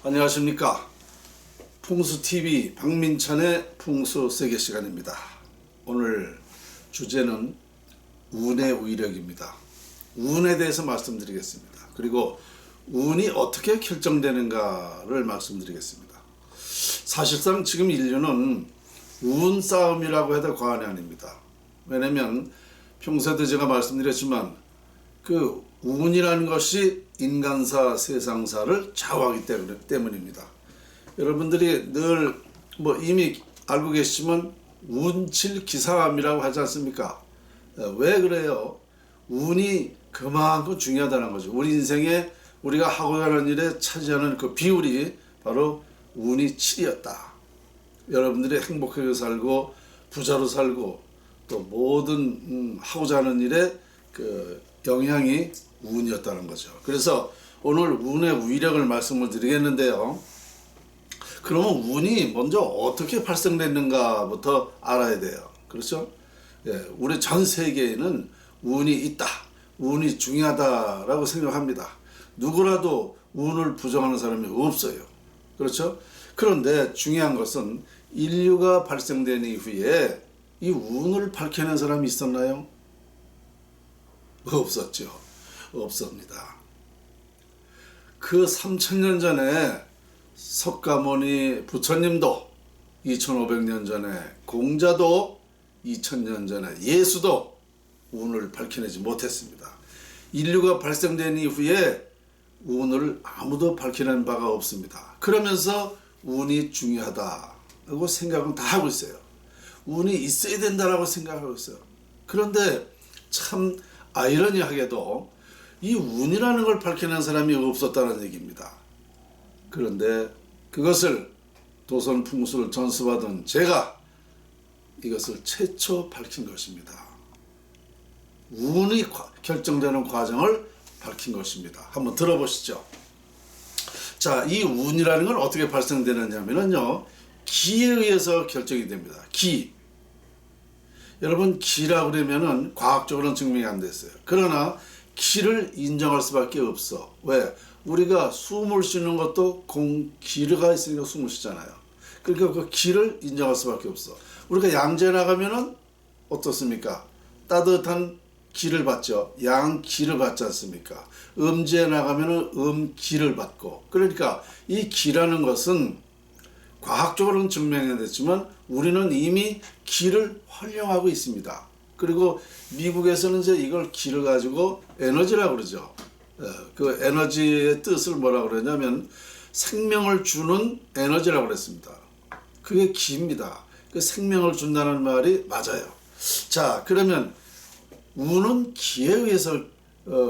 안녕하십니까. 풍수TV 박민찬의 풍수세계 시간입니다. 오늘 주제는 운의 위력입니다. 운에 대해서 말씀드리겠습니다. 그리고 운이 어떻게 결정되는가를 말씀드리겠습니다. 사실상 지금 인류는 운 싸움이라고 해도 과언이 아닙니다. 왜냐면 평소에도 제가 말씀드렸지만 그 운이라는 것이 인간사, 세상사를 좌우하기 때문입니다. 여러분들이 늘 이미 알고 계시지만 운칠기삼이라고 하지 않습니까? 왜 그래요? 운이 그만큼 중요하다는 거죠. 우리 인생에 우리가 하고자 하는 일에 차지하는 그 비율이 바로 운이 7이었다. 여러분들이 행복하게 살고 부자로 살고 또 모든 하고자 하는 일에 그 영향이 운이었다는 거죠. 그래서 오늘 운의 위력을 말씀을 드리겠는데요. 그러면 운이 먼저 어떻게 발생됐는가부터 알아야 돼요. 그렇죠? 예, 우리 전 세계에는 운이 있다. 운이 중요하다라고 생각합니다. 누구라도 운을 부정하는 사람이 없어요. 그렇죠? 그런데 중요한 것은 인류가 발생된 이후에 이 운을 밝혀낸 사람이 있었나요? 없었죠. 없습니다. 그 3000년 전에 석가모니 부처님도 2500년 전에 공자도 2000년 전에 예수도 운을 밝혀내지 못했습니다. 인류가 발생된 이후에 운을 아무도 밝혀낸 바가 없습니다. 그러면서 운이 중요하다고 생각은 다 하고 있어요. 운이 있어야 된다라고 생각하고 있어요. 그런데 참 아이러니하게도 이 운이라는 걸 밝혀낸 사람이 없었다는 얘기입니다. 그런데 그것을 도선 풍수를 전수받은 제가 이것을 최초 밝힌 것입니다. 운이 결정되는 과정을 밝힌 것입니다. 한번 들어보시죠. 자, 이 운이라는 건 어떻게 발생되느냐면요, 기에 의해서 결정이 됩니다. 기. 여러분, 기라고 그러면은 과학적으로는 증명이 안 됐어요. 그러나 기를 인정할 수밖에 없어. 왜? 우리가 숨을 쉬는 것도 기가 있으니까 숨을 쉬잖아요. 그러니까 그 기를 인정할 수밖에 없어. 우리가 양재 나가면은 어떻습니까? 따뜻한 기를 받죠. 양기를 받지 않습니까? 음지에 나가면은 음기를 받고. 그러니까 이 기라는 것은 과학적으로는 증명이 됐지만 우리는 이미 기를 활용하고 있습니다. 그리고 미국에서는 이제 이걸 기를 가지고 에너지라고 그러죠. 그 에너지의 뜻을 뭐라고 그러냐면 생명을 주는 에너지라고 그랬습니다. 그게 기입니다. 그 생명을 준다는 말이 맞아요. 자, 그러면 운은 기에 의해서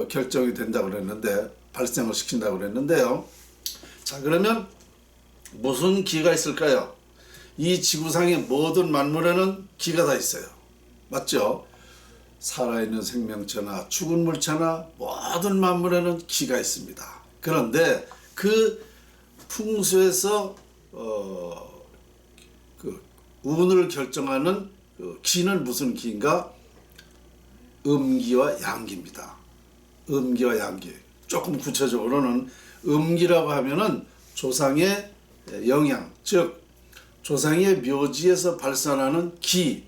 결정이 된다고 그랬는데, 발생을 시킨다고 그랬는데요. 자, 그러면 무슨 기가 있을까요? 이 지구상의 모든 만물에는 기가 다 있어요. 맞죠? 살아있는 생명체나 죽은 물체나 모든 만물에는 기가 있습니다. 그런데 그 풍수에서 그 운을 결정하는 그 기는 무슨 기인가? 음기와 양기입니다. 음기와 양기. 조금 구체적으로는 음기라고 하면은 조상의 영양, 즉 조상의 묘지에서 발산하는 기.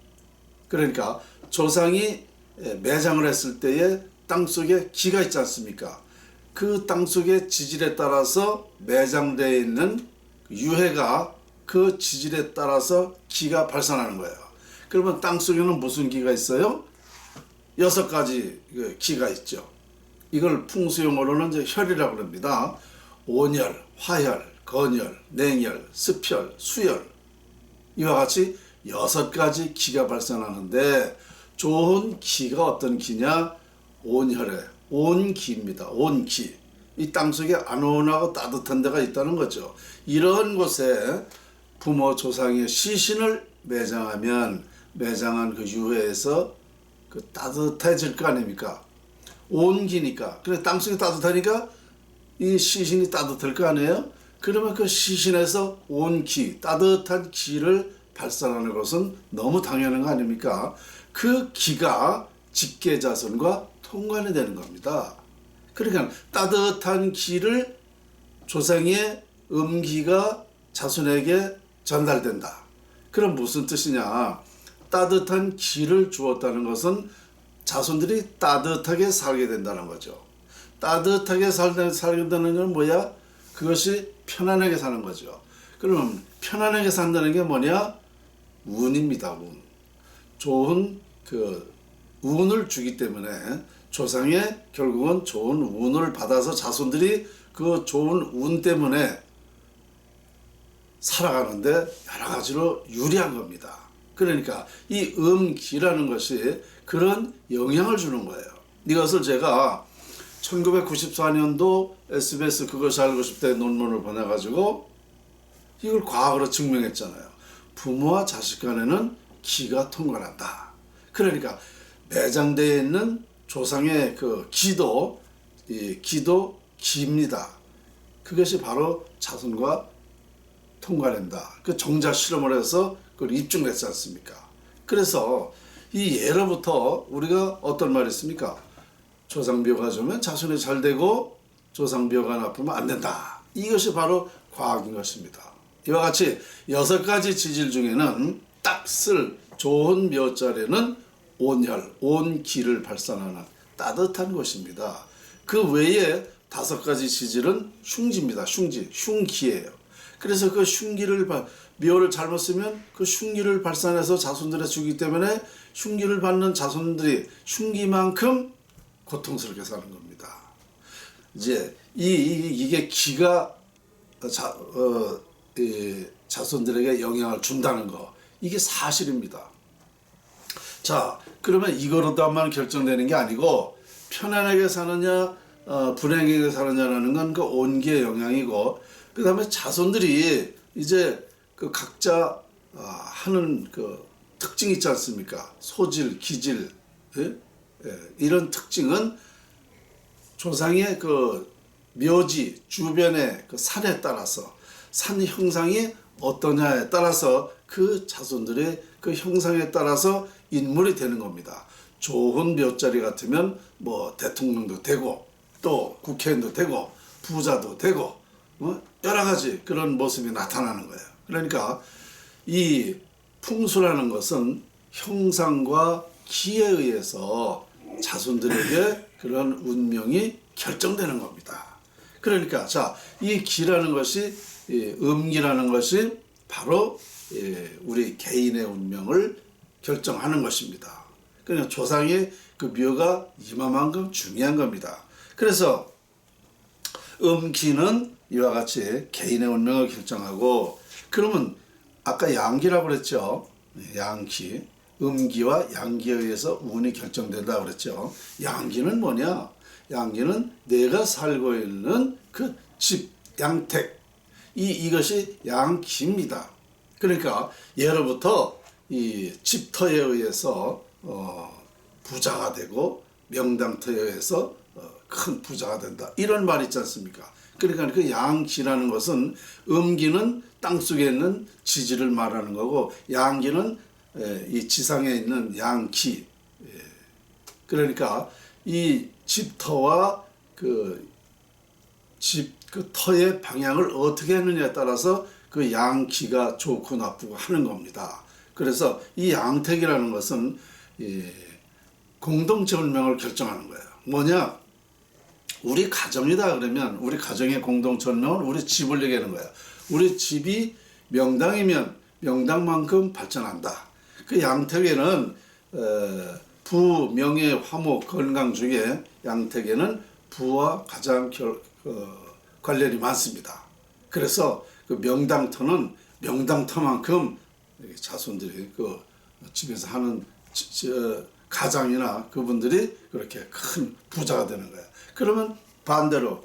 그러니까 조상이 매장을 했을 때에 땅속에 기가 있지 않습니까? 그 땅속의 지질에 따라서 매장되어 있는 유해가 그 지질에 따라서 기가 발산하는 거예요. 그러면 땅속에는 무슨 기가 있어요? 6가지 기가 있죠. 이걸 풍수용어로는 이제 혈이라고 합니다. 온혈, 화혈, 건혈, 냉혈, 습혈, 수혈. 이와 같이 6가지 기가 발생하는데 좋은 기가 어떤 기냐? 온혈의 온기입니다. 온기. 이 땅속에 안온하고 따뜻한 데가 있다는 거죠. 이런 곳에 부모 조상의 시신을 매장한 그 유해에서 그 따뜻해질 거 아닙니까? 온기니까. 그래, 땅속이 따뜻하니까 이 시신이 따뜻할 거 아니에요? 그러면 그 시신에서 온기, 따뜻한 기를 발산하는 것은 너무 당연한 거 아닙니까? 그 기가 직계자손과 통관이 되는 겁니다. 그러니까 따뜻한 기를 조상의 음기가 자손에게 전달된다. 그럼 무슨 뜻이냐? 따뜻한 기를 주었다는 것은 자손들이 따뜻하게 살게 된다는 거죠. 따뜻하게 살게 되는 건 뭐야? 그것이 편안하게 사는 거죠. 그럼 편안하게 산다는 게 뭐냐? 운입니다. 운. 좋은 운을 주기 때문에 조상의 결국은 좋은 운을 받아서 자손들이 그 좋은 운 때문에 살아가는데 여러 가지로 유리한 겁니다. 그러니까 이 음기라는 것이 그런 영향을 주는 거예요. 이것을 제가 1994년도 SBS 그것이 알고 싶다의 논문을 보내가지고 이걸 과학으로 증명했잖아요. 부모와 자식 간에는 기가 통관한다. 그러니까 내장되어 있는 조상의 그 기도, 이 기도 기입니다. 그것이 바로 자손과 통과된다. 그 정자 실험을 해서 그걸 입증했지 않습니까? 그래서 이 예로부터 우리가 어떤 말이 있습니까? 조상비호가 좋으면 자손이 잘 되고 조상비호가 나쁘면 안 된다. 이것이 바로 과학인 것입니다. 이와 같이 6가지 지질 중에는 딱 쓸 좋은 묘자리는 온혈, 온기를 발산하는 따뜻한 것입니다. 그 외에 5가지 지질은 흉지입니다. 흉기예요. 그래서 그 흉기를 묘를 잘못 쓰면 그 흉기를 발산해서 자손들에 주기 때문에 흉기를 받는 자손들이 흉기만큼 고통스럽게 사는 겁니다. 이제 이게 기가 자손들에게 영향을 준다는 거, 이게 사실입니다. 자, 그러면 이거로만 결정되는 게 아니고 편안하게 사느냐 불행하게 사느냐라는 건 그 온기의 영향이고, 그 다음에 자손들이 이제 그 각자 하는 그 특징 있지 않습니까? 소질, 기질, 이런 특징은 조상의 그 묘지 주변의 그 산에 따라서 산 형상이 어떠냐에 따라서 그 자손들의 그 형상에 따라서 인물이 되는 겁니다. 좋은 묘자리 같으면 뭐 대통령도 되고 또 국회의원도 되고 부자도 되고 여러 가지 그런 모습이 나타나는 거예요. 그러니까 이 풍수라는 것은 형상과 기에 의해서 자손들에게 그런 운명이 결정되는 겁니다. 그러니까 자, 이 기라는 것이 음기라는 것이 바로 우리 개인의 운명을 결정하는 것입니다. 그러니까 조상의 그 묘가 이만큼 중요한 겁니다. 그래서 음기는 이와 같이 개인의 운명을 결정하고, 그러면 아까 양기라고 그랬죠. 양기, 음기와 양기에 의해서 운이 결정된다고 그랬죠. 양기는 뭐냐? 양기는 내가 살고 있는 그 집, 양택, 이것이 양기입니다. 그러니까 예로부터 이 집터에 의해서 부자가 되고 명당터에 의해서 큰 부자가 된다, 이런 말이 있지 않습니까? 그러니까 그 양기라는 것은 음기는 땅속에 있는 지지를 말하는 거고, 양기는 이 지상에 있는 양기. 그러니까 이 집터와 그 터의 방향을 어떻게 했느냐에 따라서 그 양기가 좋고 나쁘고 하는 겁니다. 그래서 이 양택이라는 것은 공동체 운명을 결정하는 거예요. 뭐냐? 우리 가정이다 그러면 우리 가정의 공동체 운명은 우리 집을 얘기하는 거예요. 우리 집이 명당이면 명당만큼 발전한다. 그 양택에는 부, 명예, 화목, 건강 중에 양택에는 부와 가장 관련이 많습니다. 그래서 그 명당터는 명당터만큼 자손들이 그 집에서 하는 가장이나 그분들이 그렇게 큰 부자가 되는 거예요. 그러면 반대로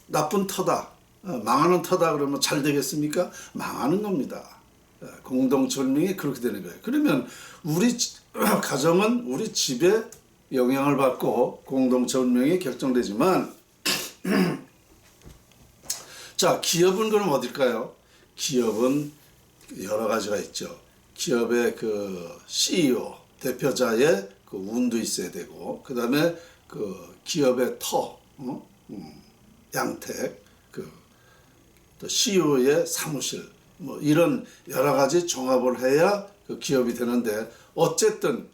나쁜 터다, 망하는 터다 그러면 잘 되겠습니까? 망하는 겁니다. 공동체 운명이 그렇게 되는 거예요. 그러면 우리 가정은 우리 집에 영향을 받고 공동체 운명이 결정되지만 자, 기업은 그럼 어딜까요? 기업은 여러 가지가 있죠. 기업의 그 CEO, 대표자의 그 운도 있어야 되고, 그 다음에 그 기업의 터, 양택, 그 또 CEO의 사무실 뭐 이런 여러 가지 종합을 해야 그 기업이 되는데 어쨌든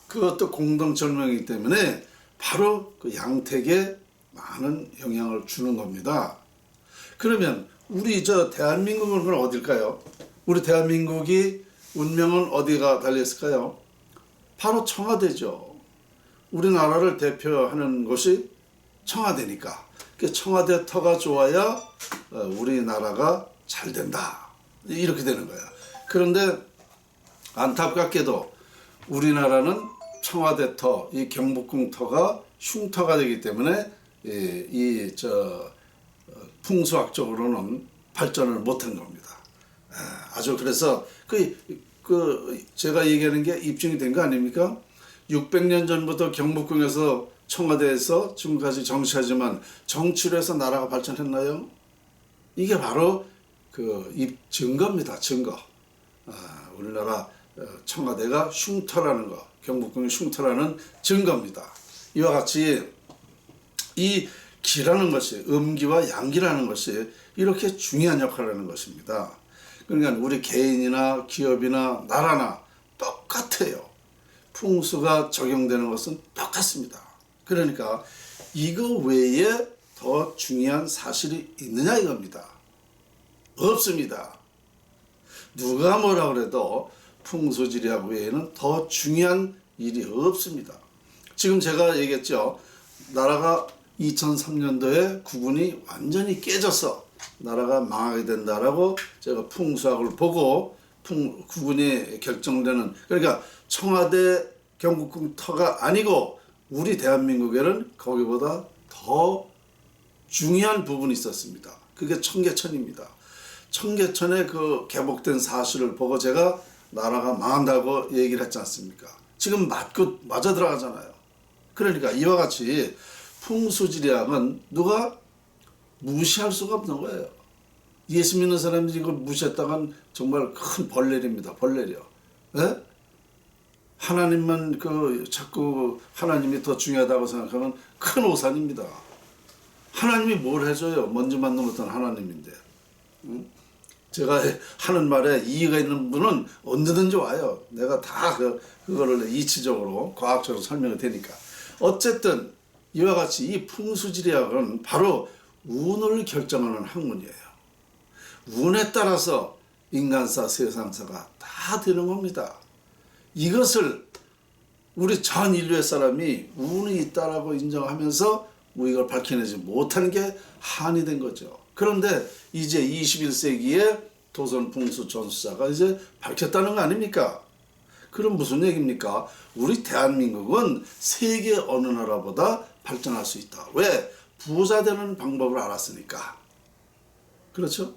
그것도 공동설명이기 때문에 바로 그 양택에 많은 영향을 주는 겁니다. 그러면 우리 저 대한민국은 그럼 어딜까요? 우리 대한민국이 운명은 어디가 달려있을까요? 바로 청와대죠. 우리나라를 대표하는 곳이 청와대니까. 청와대 터가 좋아야 우리나라가 잘 된다. 이렇게 되는 거야. 그런데 안타깝게도 우리나라는 청와대 터, 이 경복궁 터가 흉터가 되기 때문에 풍수학적으로는 발전을 못한 겁니다. 아주 그래서 제가 얘기하는 게 입증이 된 거 아닙니까? 600년 전부터 경복궁에서 청와대에서 지금까지 정치하지만 정치로 해서 나라가 발전했나요? 이게 바로 증거입니다. 증거. 우리나라 청와대가 흉터라는 거, 경복궁이 흉터라는 증거입니다. 이와 같이 이 기라는 것이 음기와 양기라는 것이 이렇게 중요한 역할을 하는 것입니다. 그러니까 우리 개인이나 기업이나 나라나 똑같아요. 풍수가 적용되는 것은 똑같습니다. 그러니까 이거 외에 더 중요한 사실이 있느냐 이겁니다. 없습니다. 누가 뭐라 그래도 풍수지리학 외에는 더 중요한 일이 없습니다. 지금 제가 얘기했죠. 나라가 2003년도에 국운이 완전히 깨져서 나라가 망하게 된다라고 제가 풍수학을 보고 국운이 결정되는, 그러니까 청와대 경복궁 터가 아니고 우리 대한민국에는 거기보다 더 중요한 부분이 있었습니다. 그게 청계천입니다. 청계천의 그 개복된 사실을 보고 제가 나라가 망한다고 얘기를 했지 않습니까? 지금 맞아 들어가잖아요. 그러니까 이와 같이 풍수지리학은 누가 무시할 수가 없는 거예요. 예수 믿는 사람들이 이걸 무시했다간 정말 큰 벌레입니다. 벌레요. 예? 하나님만 자꾸 하나님이 더 중요하다고 생각하면 큰 오산입니다. 하나님이 뭘 해줘요? 먼지 만든 것은 하나님인데. 응? 제가 하는 말에 이의가 있는 분은 언제든지 와요. 내가 다 그거를 이치적으로 과학적으로 설명이 되니까. 어쨌든 이와 같이 이 풍수지리학은 바로 운을 결정하는 학문이에요. 운에 따라서 인간사, 세상사가 다 되는 겁니다. 이것을 우리 전 인류의 사람이 운이 있다라고 인정하면서 이걸 밝혀내지 못하는 게 한이 된 거죠. 그런데 이제 21세기에 도선 풍수 전수자가 이제 밝혔다는 거 아닙니까? 그럼 무슨 얘기입니까? 우리 대한민국은 세계 어느 나라보다 발전할 수 있다. 왜? 부자 되는 방법을 알았으니까. 그렇죠?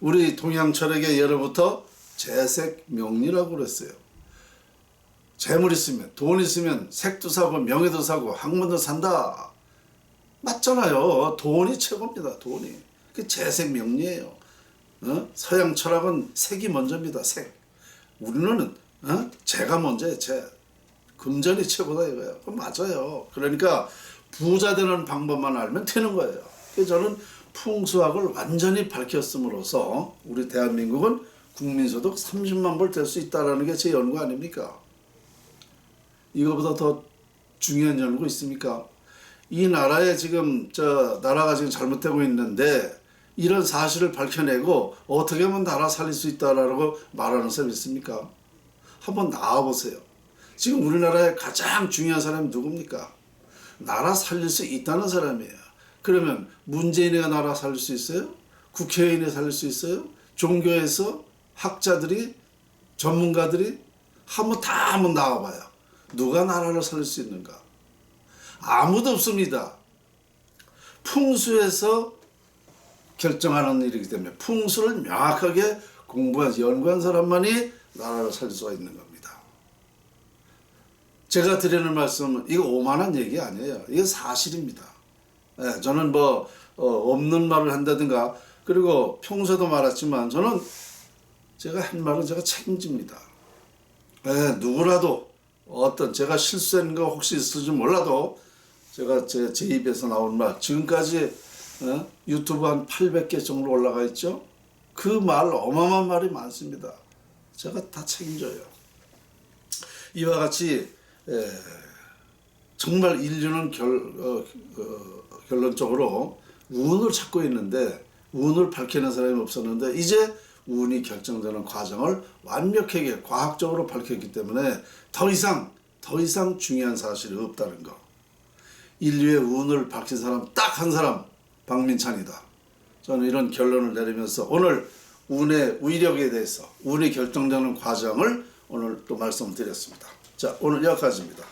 우리 동양 철학의 예로부터 재색명리라고 그랬어요. 재물 있으면, 돈 있으면 색도 사고 명예도 사고 학문도 산다. 맞잖아요. 돈이 최고입니다. 돈이. 그게 재색명리예요. 서양 철학은 색이 먼저입니다. 색. 우리는 재가 먼저예요. 재. 금전이 최고다 이거예요. 그건 맞아요. 그러니까 부자 되는 방법만 알면 되는 거예요. 그래서 저는 풍수학을 완전히 밝혔음으로써 우리 대한민국은 국민소득 30만 불 될 수 있다는 게 제 연구 아닙니까? 이거보다 더 중요한 연구 있습니까? 이 나라에 지금 나라가 지금 잘못되고 있는데 이런 사실을 밝혀내고 어떻게 하면 나라 살릴 수 있다라고 말하는 사람이 있습니까? 한번 나와보세요. 지금 우리나라의 가장 중요한 사람이 누굽니까? 나라 살릴 수 있다는 사람이에요. 그러면 문재인이가 나라 살릴 수 있어요? 국회의원이 살릴 수 있어요? 종교에서 학자들이, 전문가들이 한번 나와봐요. 누가 나라를 살릴 수 있는가? 아무도 없습니다. 풍수에서 결정하는 일이기 때문에 풍수를 명확하게 공부해서 연구한 사람만이 나라를 살릴 수가 있는 겁니다. 제가 드리는 말씀은 이거 오만한 얘기 아니에요. 이게 사실입니다. 저는 없는 말을 한다든가, 그리고 평소에도 말했지만 저는 제가 한 말은 제가 책임집니다. 누구라도 제가 실수한 거 혹시 있을지 몰라도 제가 제 입에서 나온 말, 지금까지 유튜브 한 800개 정도 올라가 있죠. 그 말 어마어마한 말이 많습니다. 제가 다 책임져요. 이와 같이 정말 인류는 결론적으로 운을 찾고 있는데 운을 밝히는 사람이 없었는데 이제 운이 결정되는 과정을 완벽하게 과학적으로 밝혔기 때문에 더 이상 중요한 사실이 없다는 거. 인류의 운을 밝힌 사람 딱 한 사람, 박민찬이다. 저는 이런 결론을 내리면서 오늘 운의 위력에 대해서 운이 결정되는 과정을 오늘 또 말씀드렸습니다. 자, 오늘 여기까지입니다.